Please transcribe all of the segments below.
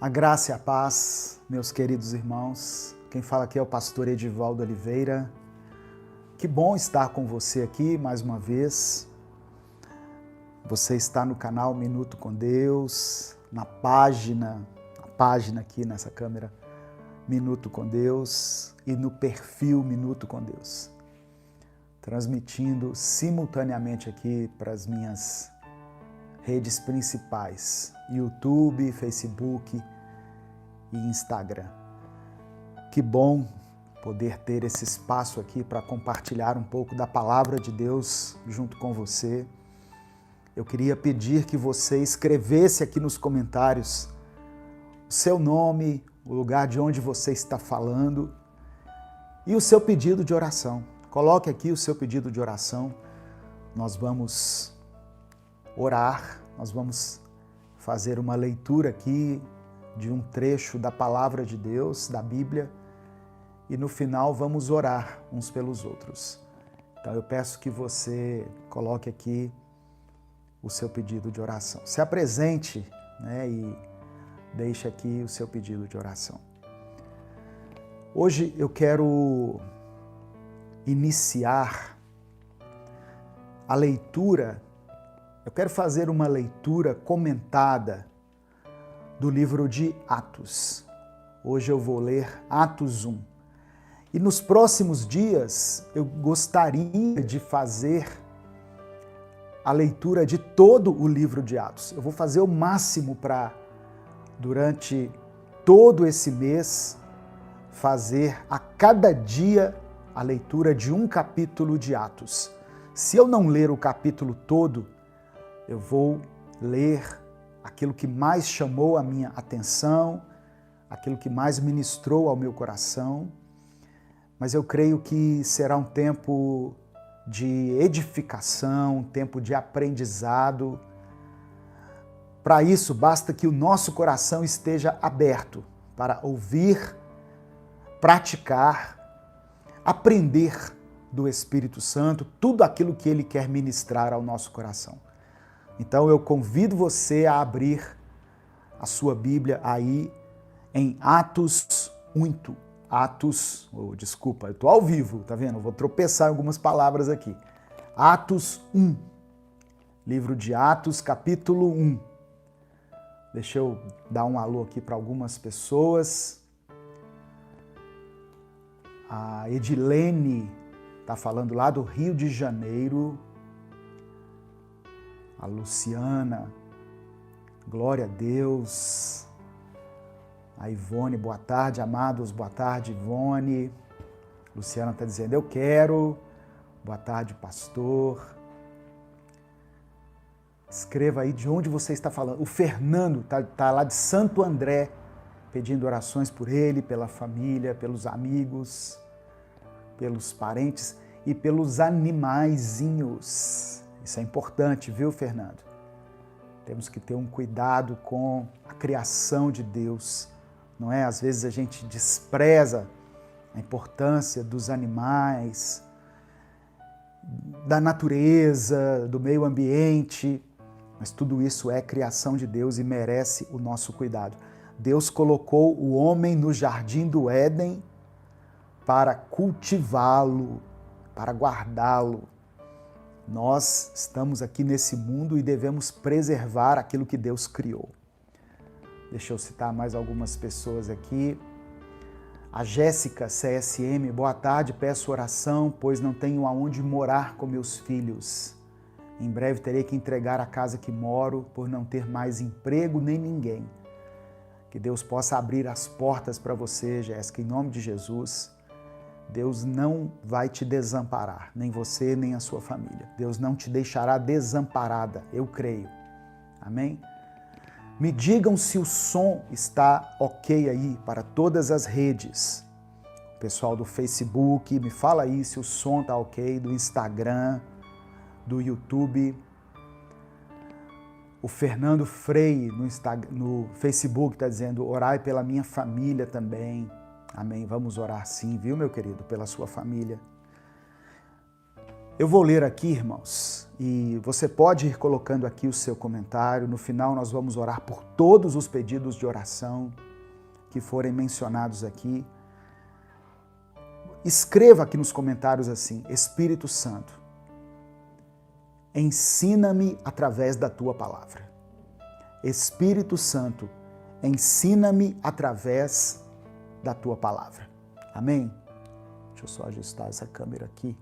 A graça e a paz, meus queridos irmãos. Quem fala aqui é o pastor Edivaldo Oliveira. Que bom estar com você aqui mais uma vez. Você está no canal Minuto com Deus, na página aqui nessa câmera, Minuto com Deus, e no perfil Minuto com Deus. Transmitindo simultaneamente aqui para as minhas redes principais, YouTube, Facebook e Instagram. Que bom poder ter esse espaço aqui para compartilhar um pouco da palavra de Deus junto com você. Eu queria pedir que você escrevesse aqui nos comentários o seu nome, o lugar de onde você está falando e o seu pedido de oração. Coloque aqui o seu pedido de oração. Nós vamos orar, nós vamos fazer uma leitura aqui de um trecho da palavra de Deus, da Bíblia, e no final vamos orar uns pelos outros. Então eu peço que você coloque aqui o seu pedido de oração. Se apresente, e deixe aqui o seu pedido de oração. Hoje eu quero iniciar a leitura, eu quero fazer uma leitura comentada do livro de Atos. Hoje eu vou ler Atos 1. E nos próximos dias eu gostaria de fazer a leitura de todo o livro de Atos. Eu vou fazer o máximo para, durante todo esse mês, fazer a cada dia a leitura de um capítulo de Atos. Se eu não ler o capítulo todo, eu vou ler aquilo que mais chamou a minha atenção, aquilo que mais ministrou ao meu coração, mas eu creio que será um tempo de edificação, um tempo de aprendizado. Para isso, basta que o nosso coração esteja aberto para ouvir, praticar, aprender do Espírito Santo tudo aquilo que Ele quer ministrar ao nosso coração. Então eu convido você a abrir a sua Bíblia aí em Atos 1. Desculpa, eu estou ao vivo, tá vendo? Eu vou tropeçar em algumas palavras aqui. Atos 1, livro de Atos, capítulo 1. Deixa eu dar um alô aqui para algumas pessoas. A Edilene está falando lá do Rio de Janeiro. A Luciana, glória a Deus. A Ivone, boa tarde, amados, boa tarde, Ivone. Luciana está dizendo, eu quero. Boa tarde, pastor. Escreva aí de onde você está falando. O Fernando está lá de Santo André, pedindo orações por ele, pela família, pelos amigos, pelos parentes e pelos animaizinhos. Isso é importante, viu, Fernando? Temos que ter um cuidado com a criação de Deus, não é? Às vezes a gente despreza a importância dos animais, da natureza, do meio ambiente, mas tudo isso é criação de Deus e merece o nosso cuidado. Deus colocou o homem no jardim do Éden para cultivá-lo, para guardá-lo. Nós estamos aqui nesse mundo e devemos preservar aquilo que Deus criou. Deixa eu citar mais algumas pessoas aqui. A Jéssica CSM, boa tarde, peço oração, pois não tenho aonde morar com meus filhos. Em breve terei que entregar a casa que moro, por não ter mais emprego nem ninguém. Que Deus possa abrir as portas para você, Jéssica, em nome de Jesus. Deus não vai te desamparar, nem você, nem a sua família. Deus não te deixará desamparada, eu creio. Amém? Me digam se o som está ok aí para todas as redes. O pessoal do Facebook, me fala aí se o som está ok, do Instagram, do YouTube. O Fernando Frei no Facebook está dizendo, orai pela minha família também. Amém. Vamos orar sim, viu, meu querido, pela sua família. Eu vou ler aqui, irmãos, e você pode ir colocando aqui o seu comentário. No final nós vamos orar por todos os pedidos de oração que forem mencionados aqui. Escreva aqui nos comentários assim: Espírito Santo, ensina-me através da tua palavra. Espírito Santo, ensina-me através da tua palavra. Amém? Deixa eu só ajustar essa câmera aqui.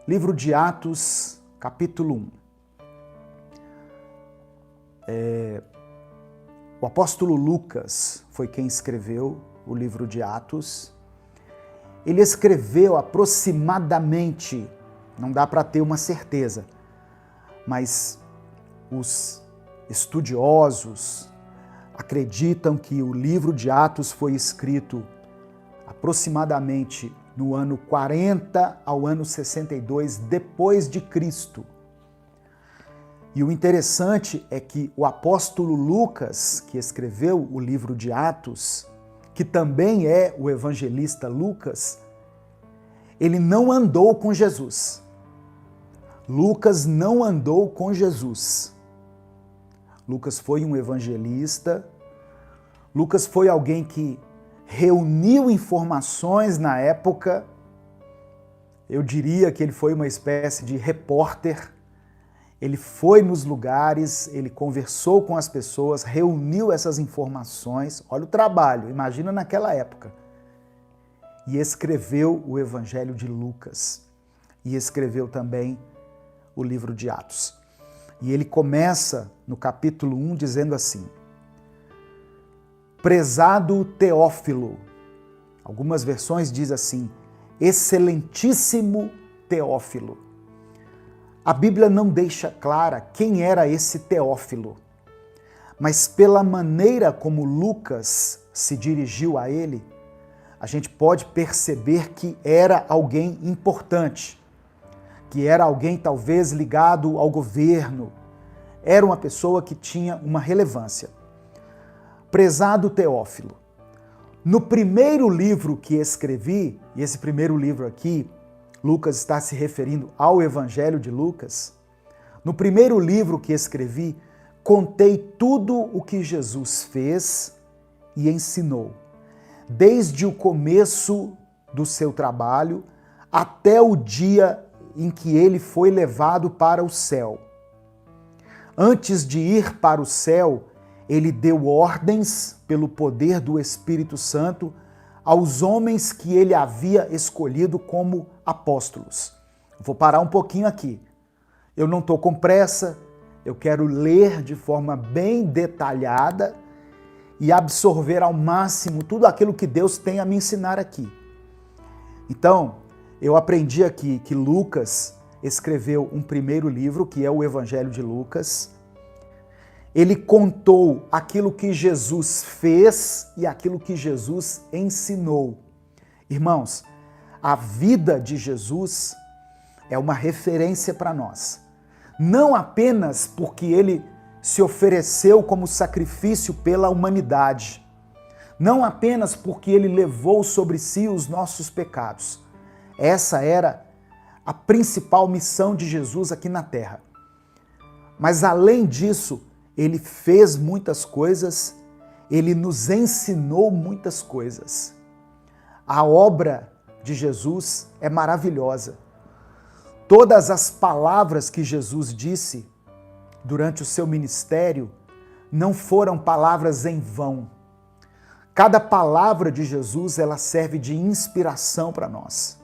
Livro de Atos, capítulo 1. O apóstolo Lucas foi quem escreveu o livro de Atos. Ele escreveu aproximadamente, não dá para ter uma certeza, mas os estudiosos acreditam que o livro de Atos foi escrito aproximadamente no ano 40 ao ano 62 depois de Cristo. E o interessante é que o apóstolo Lucas, que escreveu o livro de Atos, que também é o evangelista Lucas, ele não andou com Jesus. Lucas não andou com Jesus. Lucas foi um evangelista. Lucas foi alguém que reuniu informações na época. Eu diria que ele foi uma espécie de repórter. Ele foi nos lugares, ele conversou com as pessoas, reuniu essas informações. Olha o trabalho, imagina naquela época. E escreveu o Evangelho de Lucas. E escreveu também o livro de Atos. E ele começa no capítulo 1 dizendo assim: Prezado Teófilo. Algumas versões dizem assim: Excelentíssimo Teófilo. A Bíblia não deixa clara quem era esse Teófilo, mas pela maneira como Lucas se dirigiu a ele, a gente pode perceber que era alguém importante, que era alguém talvez ligado ao governo, era uma pessoa que tinha uma relevância. Prezado Teófilo, no primeiro livro que escrevi, e esse primeiro livro aqui, Lucas está se referindo ao Evangelho de Lucas, no primeiro livro que escrevi, contei tudo o que Jesus fez e ensinou, desde o começo do seu trabalho até o dia em que ele foi levado para o céu. Antes de ir para o céu, ele deu ordens pelo poder do Espírito Santo aos homens que ele havia escolhido como apóstolos. Vou parar um pouquinho aqui. Eu não estou com pressa, eu quero ler de forma bem detalhada e absorver ao máximo tudo aquilo que Deus tem a me ensinar aqui. Então, eu aprendi aqui que Lucas escreveu um primeiro livro, que é o Evangelho de Lucas. Ele contou aquilo que Jesus fez e aquilo que Jesus ensinou. Irmãos, a vida de Jesus é uma referência para nós. Não apenas porque ele se ofereceu como sacrifício pela humanidade. Não apenas porque ele levou sobre si os nossos pecados. Essa era a principal missão de Jesus aqui na terra. Mas além disso, ele fez muitas coisas, ele nos ensinou muitas coisas. A obra de Jesus é maravilhosa. Todas as palavras que Jesus disse durante o seu ministério não foram palavras em vão. Cada palavra de Jesus, ela serve de inspiração para nós.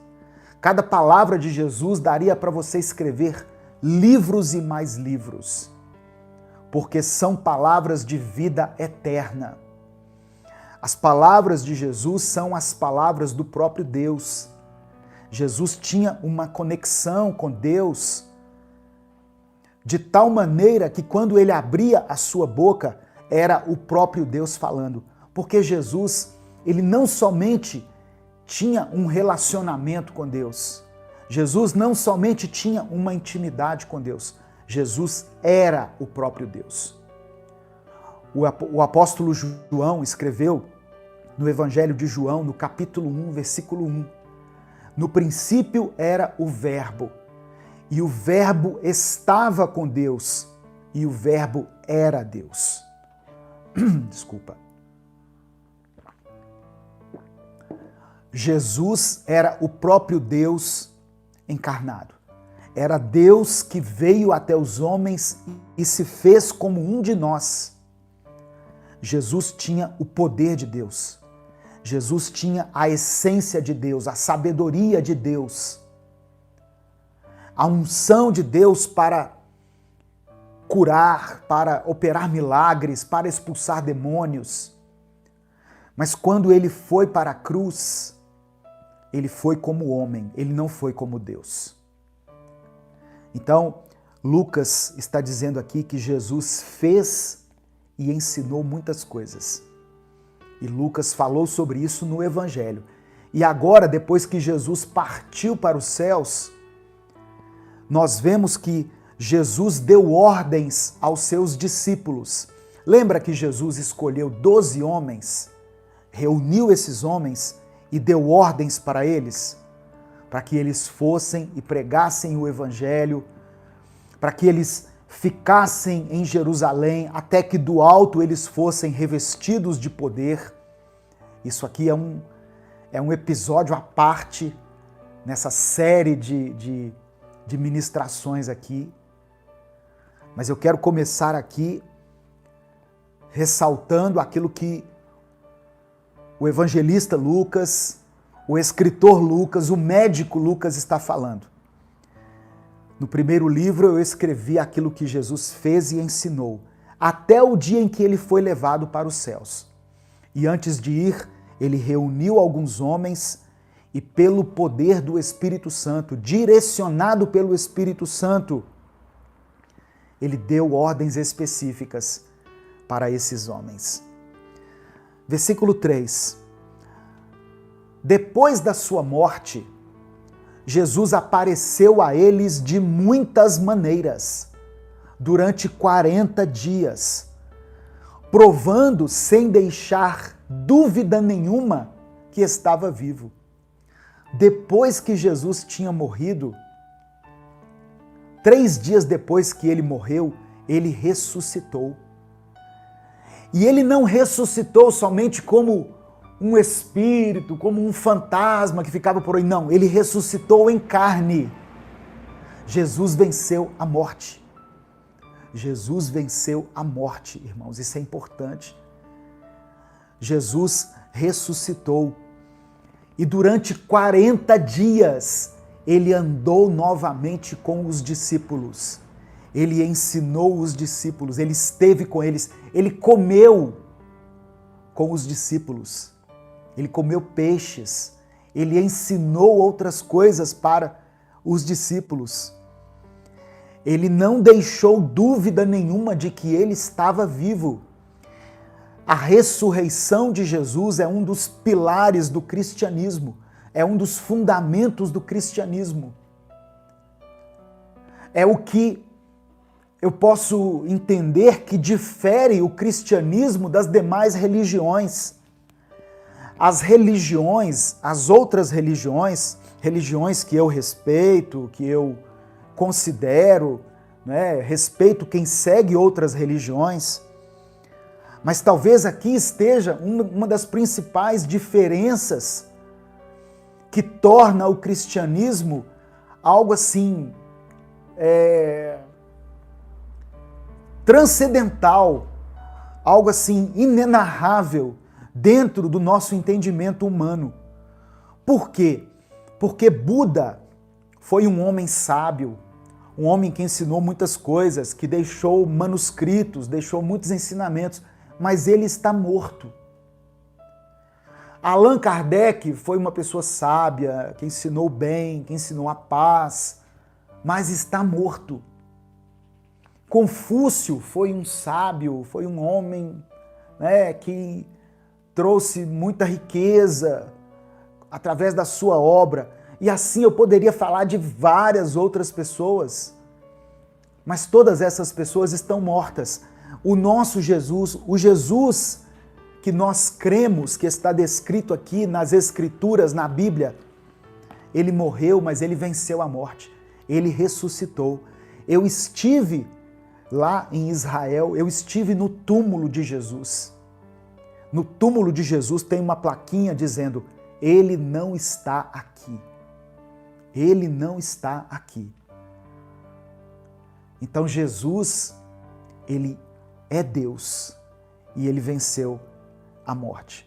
Cada palavra de Jesus daria para você escrever livros e mais livros, porque são palavras de vida eterna. As palavras de Jesus são as palavras do próprio Deus. Jesus tinha uma conexão com Deus de tal maneira que quando ele abria a sua boca, era o próprio Deus falando. Porque Jesus, ele não somente tinha um relacionamento com Deus, Jesus não somente tinha uma intimidade com Deus, Jesus era o próprio Deus. O apóstolo João escreveu no Evangelho de João, no capítulo 1, versículo 1, No princípio era o Verbo, e o Verbo estava com Deus, e o Verbo era Deus. Desculpa. Jesus era o próprio Deus encarnado. Era Deus que veio até os homens e se fez como um de nós. Jesus tinha o poder de Deus. Jesus tinha a essência de Deus, a sabedoria de Deus. A unção de Deus para curar, para operar milagres, para expulsar demônios. Mas quando ele foi para a cruz, ele foi como homem, ele não foi como Deus. Então, Lucas está dizendo aqui que Jesus fez e ensinou muitas coisas. E Lucas falou sobre isso no Evangelho. E agora, depois que Jesus partiu para os céus, nós vemos que Jesus deu ordens aos seus discípulos. Lembra que Jesus escolheu 12 homens, reuniu esses homens e deu ordens para eles? Para que eles fossem e pregassem o Evangelho, para que eles ficassem em Jerusalém, até que do alto eles fossem revestidos de poder. Isso aqui é um episódio à parte nessa série de ministrações aqui. Mas eu quero começar aqui ressaltando aquilo que o evangelista Lucas, o escritor Lucas, o médico Lucas está falando. No primeiro livro eu escrevi aquilo que Jesus fez e ensinou, até o dia em que ele foi levado para os céus. E antes de ir, ele reuniu alguns homens e pelo poder do Espírito Santo, direcionado pelo Espírito Santo, ele deu ordens específicas para esses homens. Versículo 3. Depois da sua morte, Jesus apareceu a eles de muitas maneiras, durante 40 dias, provando sem deixar dúvida nenhuma que estava vivo. Depois que Jesus tinha morrido, 3 dias depois que ele morreu, ele ressuscitou. E ele não ressuscitou somente como um espírito, como um fantasma que ficava por aí. Não, ele ressuscitou em carne. Jesus venceu a morte. Jesus venceu a morte, irmãos. Isso é importante. Jesus ressuscitou. E durante 40 dias, ele andou novamente com os discípulos. Ele ensinou os discípulos, ele esteve com eles, ele comeu com os discípulos. Ele comeu peixes, ele ensinou outras coisas para os discípulos. Ele não deixou dúvida nenhuma de que ele estava vivo. A ressurreição de Jesus é um dos pilares do cristianismo, é um dos fundamentos do cristianismo. É o que eu posso entender que difere o cristianismo das demais religiões. As religiões, as outras religiões que eu respeito, que eu considero, né, respeito quem segue outras religiões, mas talvez aqui esteja uma das principais diferenças que torna o cristianismo algo assim, transcendental, algo assim inenarrável dentro do nosso entendimento humano. Por quê? Porque Buda foi um homem sábio, um homem que ensinou muitas coisas, que deixou manuscritos, deixou muitos ensinamentos, mas ele está morto. Allan Kardec foi uma pessoa sábia, que ensinou bem, que ensinou a paz, mas está morto. Confúcio foi um sábio, foi um homem, né, que trouxe muita riqueza através da sua obra. E assim eu poderia falar de várias outras pessoas, mas todas essas pessoas estão mortas. O nosso Jesus, o Jesus que nós cremos, que está descrito aqui nas Escrituras, na Bíblia, Ele morreu, mas ele venceu a morte. Ele ressuscitou. Eu estive lá em Israel, eu estive no túmulo de Jesus. No túmulo de Jesus tem uma plaquinha dizendo: ele não está aqui. Ele não está aqui. Então Jesus, ele é Deus e ele venceu a morte.